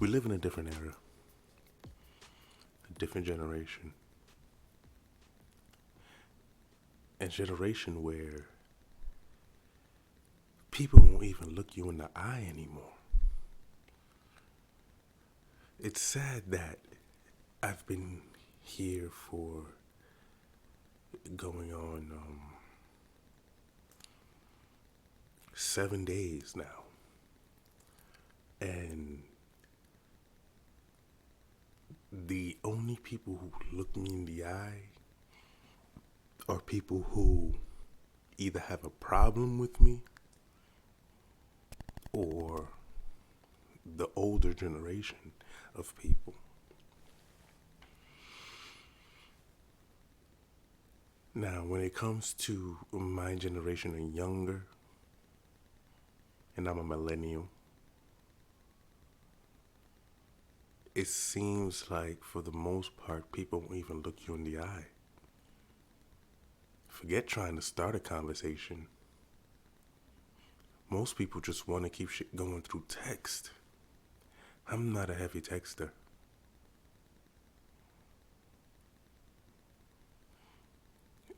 live in a different era, a different generation, a generation where people won't even look you in the eye anymore. It's sad that I've been here for going on 7 days now. And the only people who look me in the eye are people who either have a problem with me or the older generation of people. Now, when it comes to my generation and younger, and I'm a millennial, it seems like for the most part, people won't even look you in the eye. Forget trying to start a conversation. Most people just want to keep shit going through text. I'm not a heavy texter.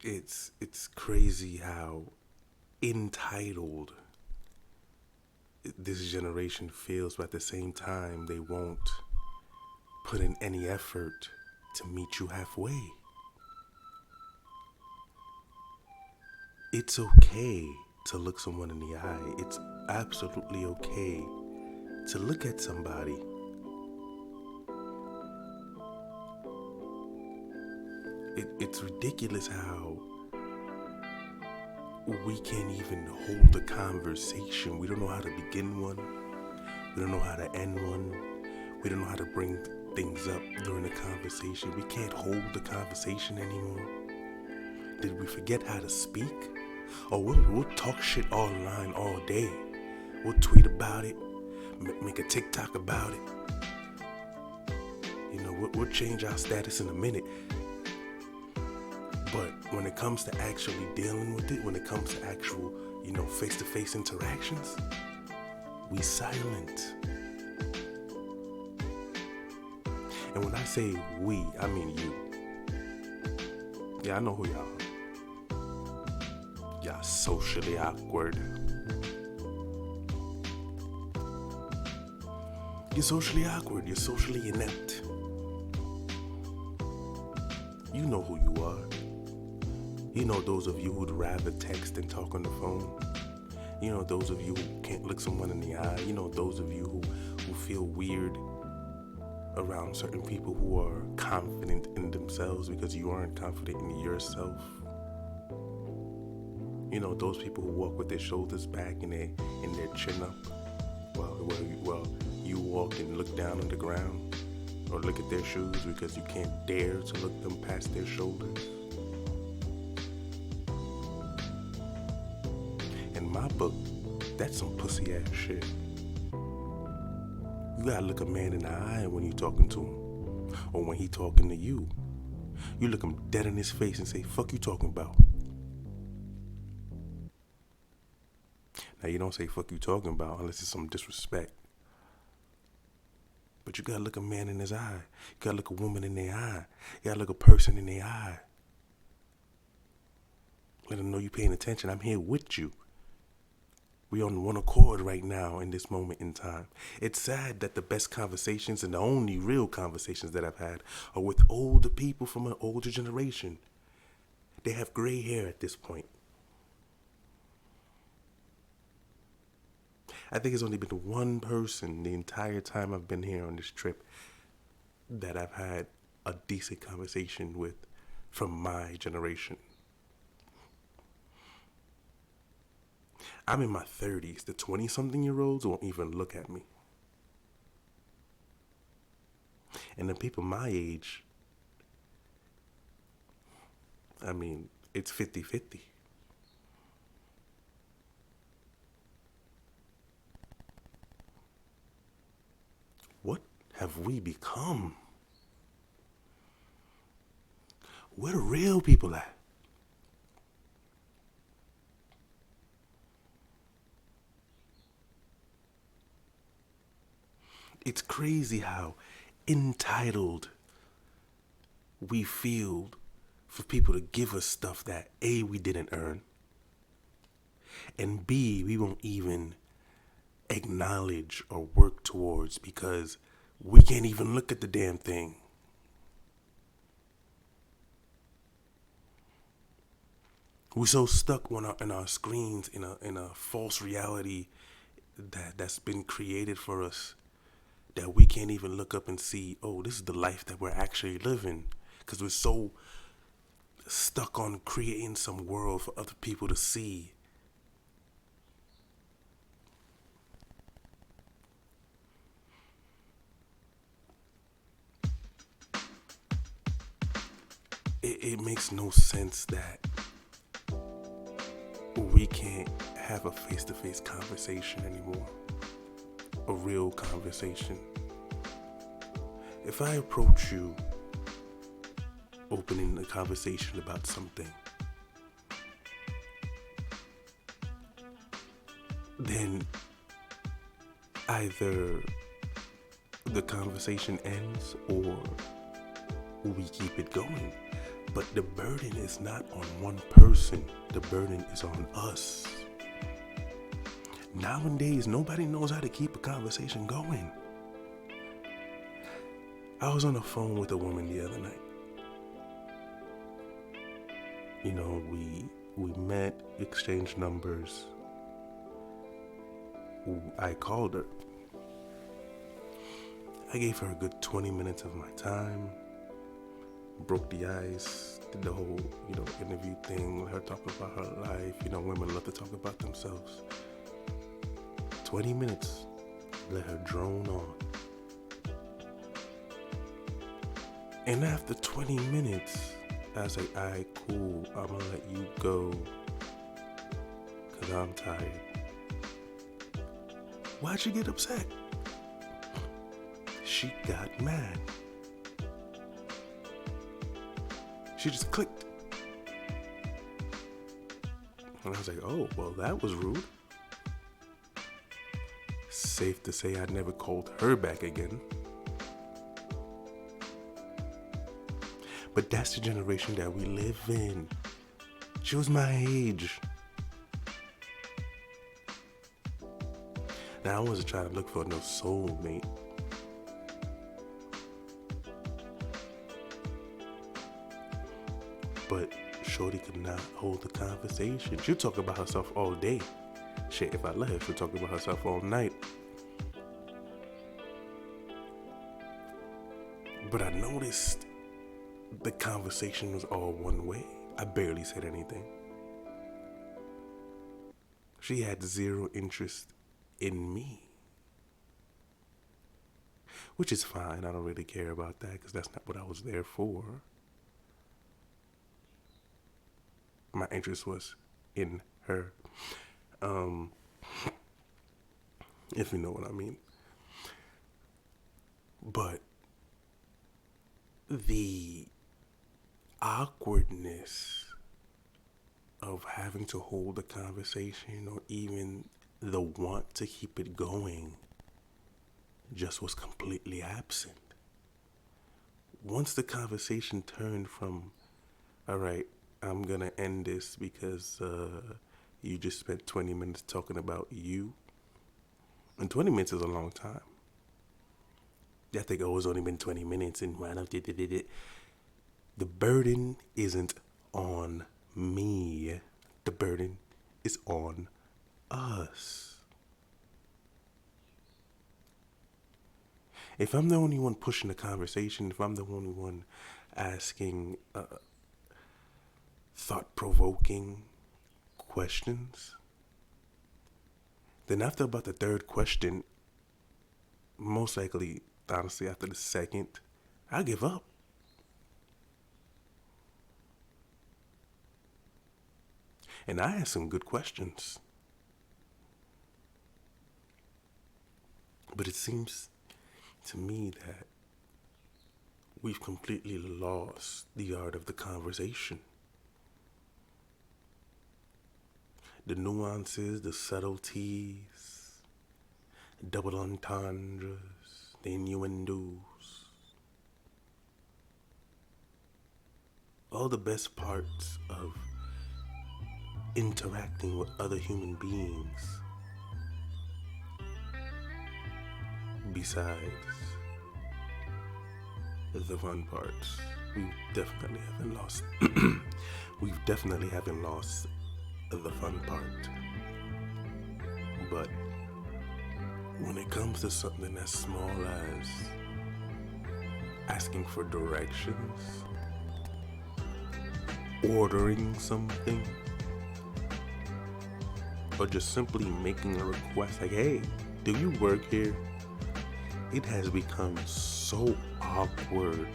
It's crazy how entitled this generation feels, but at the same time, they won't put in any effort to meet you halfway. It's okay to look someone in the eye. It's absolutely okay to look at somebody. It's ridiculous how we can't even hold a conversation. We don't know how to begin one. We don't know how to end one. We don't know how to bring things up during the conversation. We can't hold the conversation anymore. Did we forget how to speak? Or we'll talk shit online all day. We'll tweet about it, make a TikTok about it. You know, we'll change our status in a minute. But when it comes to actually dealing with it, when it comes to actual, face-to-face interactions, we silent. And when I say we, I mean you. Yeah, I know who y'all are. Y'all socially awkward. You're socially awkward. You're socially inept. You know who you are. You know those of you who'd rather text than talk on the phone. You know those of you who can't look someone in the eye. You know those of you who feel weird around certain people who are confident in themselves because you aren't confident in yourself. You know those people who walk with their shoulders back and their chin up while you walk and look down on the ground or look at their shoes because you can't dare to look them past their shoulders. In my book, that's some pussy ass shit. You gotta look a man in the eye when you talking to him or when he talking to you. You look him dead in his face and say, "Fuck you talking about?" Now you don't say "fuck you talking about" unless it's some disrespect. But you gotta look a man in his eye. You gotta look a woman in their eye. You gotta look a person in their eye. Let them know you're paying attention. I'm here with you. We on one accord right now in this moment in time. It's sad that the best conversations and the only real conversations that I've had are with older people from an older generation. They have gray hair at this point. I think it's only been one person the entire time I've been here on this trip that I've had a decent conversation with from my generation. I'm in my 30s. The 20-something-year-olds won't even look at me. And the people my age, I mean, it's 50-50. What have we become? Where the real people at? It's crazy how entitled we feel for people to give us stuff that A, we didn't earn, and B, we won't even acknowledge or work towards because we can't even look at the damn thing. We're so stuck in our screens in a false reality that's been created for us that we can't even look up and see, oh, this is the life that we're actually living, because we're so stuck on creating some world for other people to see. It makes no sense that we can't have a face-to-face conversation anymore, a real conversation. If I approach you opening a conversation about something, then either the conversation ends or we keep it going. But the burden is not on one person, the burden is on us. Nowadays, nobody knows how to keep a conversation going. I was on the phone with a woman the other night. You know, we met, exchanged numbers. I called her. I gave her a good 20 minutes of my time. Broke the ice, did the whole, interview thing, let her talk about her life. Women love to talk about themselves. 20 minutes, let her drone on. And after 20 minutes, I was like, alright, cool, I'm gonna let you go, cause I'm tired. Why'd you get upset? She got mad. She just clicked. And I was like, oh, well, that was rude. Safe to say I never called her back again. But that's the generation that we live in. She was my age. Now, I wasn't trying to look for no soulmate. But shorty could not hold the conversation. She'll talk about herself all day. Shit, if I let her, she'll talk about herself all night. But I noticed the conversation was all one way. I barely said anything. She had zero interest in me. Which is fine. I don't really care about that because that's not what I was there for. My interest was in her. If you know what I mean. But the awkwardness of having to hold a conversation or even the want to keep it going just was completely absent. Once the conversation turned from, all right, I'm gonna end this because you just spent 20 minutes talking about you. And 20 minutes is a long time. I think, oh, it's only been 20 minutes and why not? The burden isn't on me. The burden is on us. If I'm the only one pushing the conversation, if I'm the only one asking thought-provoking questions, then after about the third question, most likely, honestly, after the second, I give up. And I asked some good questions. But it seems to me that we've completely lost the art of the conversation. The nuances, the subtleties, double entendres, the innuendos, all the best parts of interacting with other human beings, besides the fun parts. We definitely haven't lost. We definitely haven't lost the fun part. But when it comes to something as small as asking for directions, ordering something, or just simply making a request like, hey, do you work here? It has become so awkward.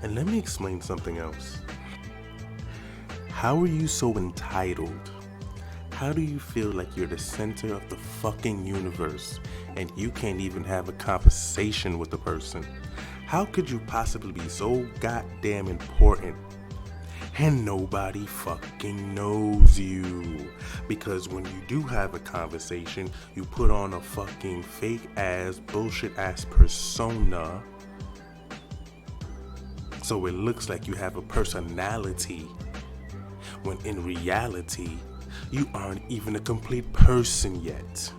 And let me explain something else. How are you so entitled? How do you feel like you're the center of the fucking universe and you can't even have a conversation with the person? How could you possibly be so goddamn important and nobody fucking knows you? Because when you do have a conversation, you put on a fucking fake ass, bullshit ass persona, so it looks like you have a personality, when in reality, you aren't even a complete person yet.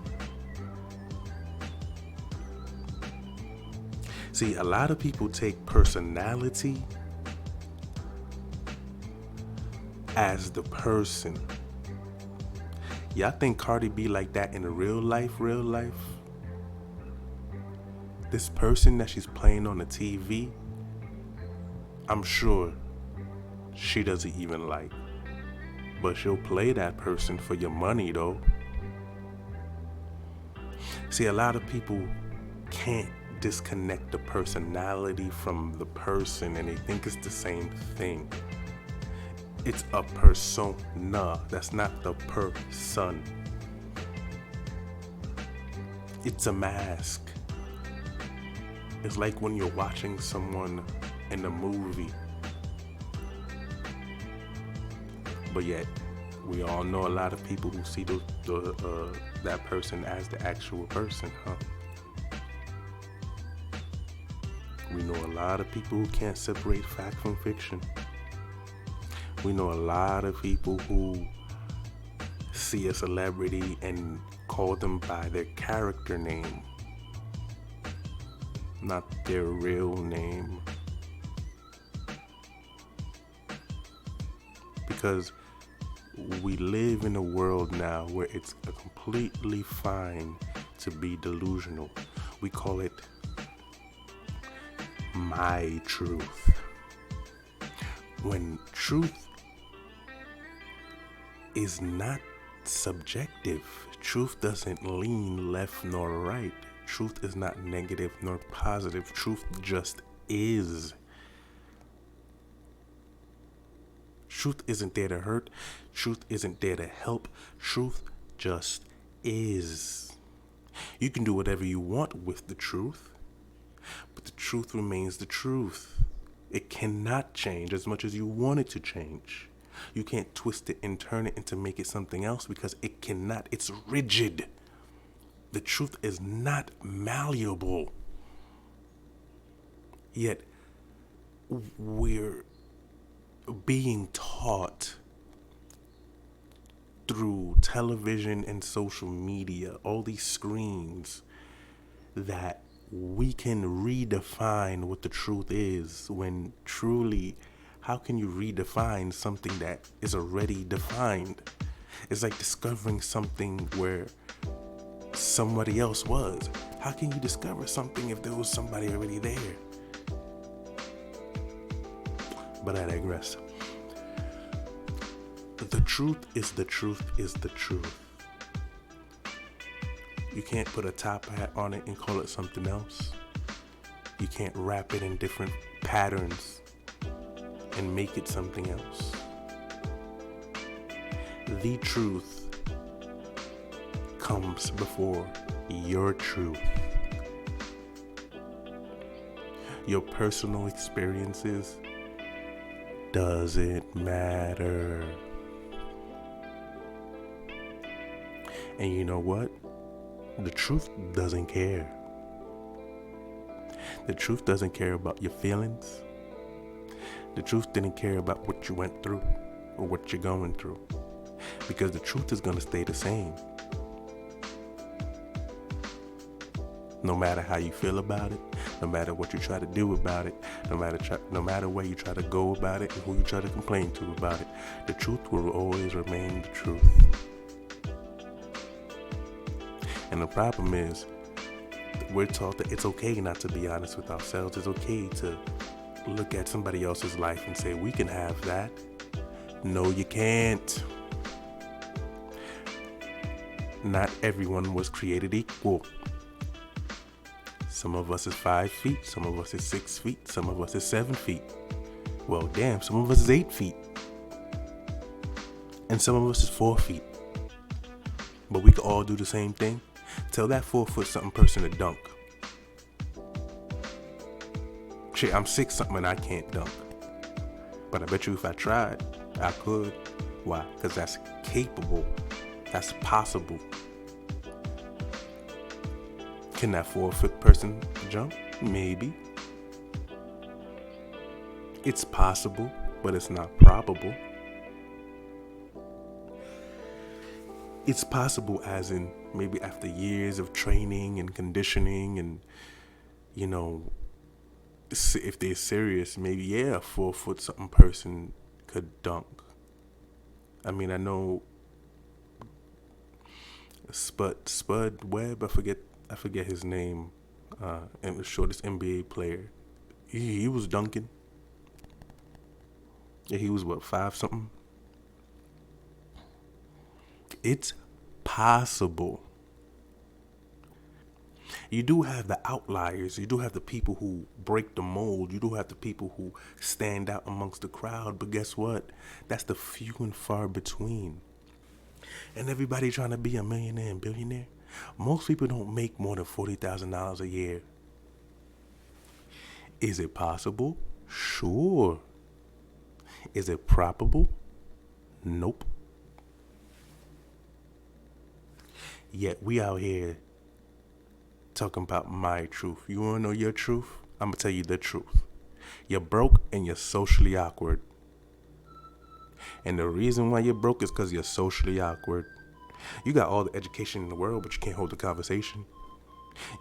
See, a lot of people take personality as the person. Y'all think Cardi B like that in real life? This person that she's playing on the TV, I'm sure she doesn't even like. But she'll play that person for your money though. See, a lot of people can't disconnect the personality from the person and they think it's the same thing. It's a persona. That's not the person. It's a mask. It's like when you're watching someone in a movie, but yet we all know a lot of people who see that person as the actual person, huh? We know a lot of people who can't separate fact from fiction. We know a lot of people who see a celebrity and call them by their character name, not their real name. Because we live in a world now where it's completely fine to be delusional. We call it my truth. When truth is not subjective, truth doesn't lean left nor right. Truth is not negative nor positive. Truth just is. Truth isn't there to hurt. Truth isn't there to help. Truth just is. You can do whatever you want with the truth, but the truth remains the truth. It cannot change as much as you want it to change. You can't twist it and turn it and to make it something else because it cannot. It's rigid. The truth is not malleable. Yet we're being taught through television and social media, all these screens, that we can redefine what the truth is, when truly, how can you redefine something that is already defined? It's like discovering something where somebody else was. How can you discover something if there was somebody already there? But I digress. The truth is the truth is the truth. You can't put a top hat on it and call it something else. You can't wrap it in different patterns and make it something else. The truth comes before your truth. Your personal experiences doesn't matter. And you know what? The truth doesn't care. The truth doesn't care about your feelings. The truth didn't care about what you went through or what you're going through, because the truth is going to stay the same. No matter how you feel about it, no matter what you try to do about it, no matter where you try to go about it and who you try to complain to about it, the truth will always remain the truth. And the problem is, we're taught that it's okay not to be honest with ourselves. It's okay to look at somebody else's life and say, we can have that. No, you can't. Not everyone was created equal. Some of us is 5 feet, some of us is 6 feet, some of us is 7 feet. Well, damn, some of us is 8 feet. And some of us is 4 feet. But we could all do the same thing. Tell that 4-foot-something person to dunk. Shit, I'm 6-something and I can't dunk. But I bet you if I tried, I could. Why? Because that's capable. That's possible. Can that 4-foot person jump? Maybe. It's possible, but it's not probable. It's possible as in maybe after years of training and conditioning and, you know, if they're serious, maybe, yeah, a 4-foot-something person could dunk. I mean, I know Spud Webb, I forget his name, and the shortest NBA player. He was dunking. Yeah, he was 5-something? It's possible. You do have the outliers. You do have the people who break the mold. You do have the people who stand out amongst the crowd. But guess what? That's the few and far between. And everybody trying to be a millionaire and billionaire. Most people don't make more than $40,000 a year. Is it possible? Sure. Is it probable? Nope. Yet we out here talking about my truth. You want to know your truth? I'm going to tell you the truth. You're broke and you're socially awkward. And the reason why you're broke is because you're socially awkward. You got all the education in the world, but you can't hold the conversation.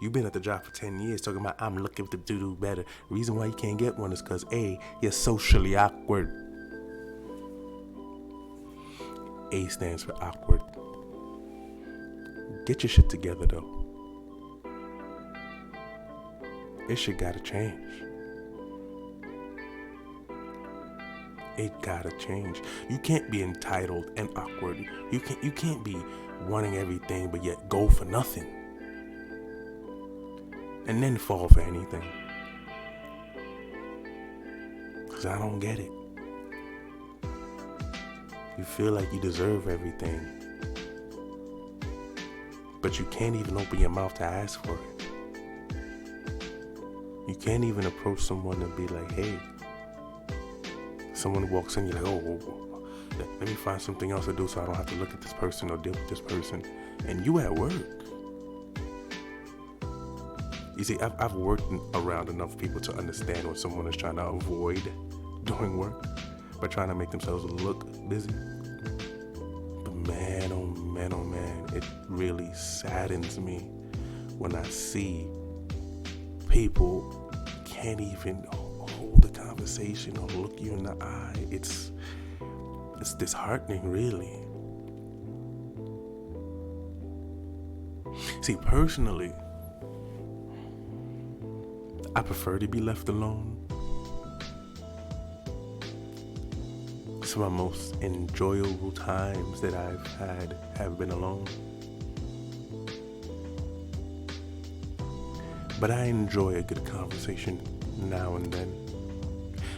You've been at the job for 10 years talking about, I'm looking to do better. The reason why you can't get one is because, A, you're socially awkward. A stands for awkward. Get your shit together, though. This shit gotta change. It gotta change. You can't be entitled and awkward. You can't be wanting everything but yet go for nothing. And then fall for anything. Cause I don't get it. You feel like you deserve everything, but you can't even open your mouth to ask for it. You can't even approach someone and be like, hey. Someone walks in, you're like, oh, let me find something else to do so I don't have to look at this person or deal with this person. And you at work. You see, I've worked around enough people to understand when someone is trying to avoid doing work by trying to make themselves look busy. But man, oh man, it really saddens me when I see people can't even hold a conversation or look you in the eye. It's disheartening, really. See, personally, I prefer to be left alone. Some of my most enjoyable times that I've had have been alone. But I enjoy a good conversation now and then.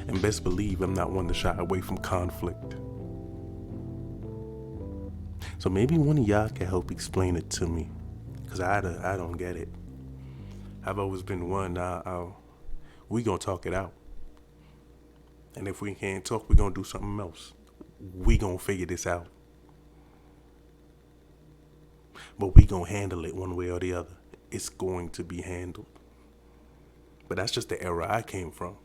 And best believe I'm not one to shy away from conflict. So maybe one of y'all can help explain it to me. Because I don't get it. I've always been one, we gonna talk it out. And if we can't talk, we gonna do something else. We gonna figure this out. but we gonna handle it one way or the other. It's going to be handled. But that's just the era I came from.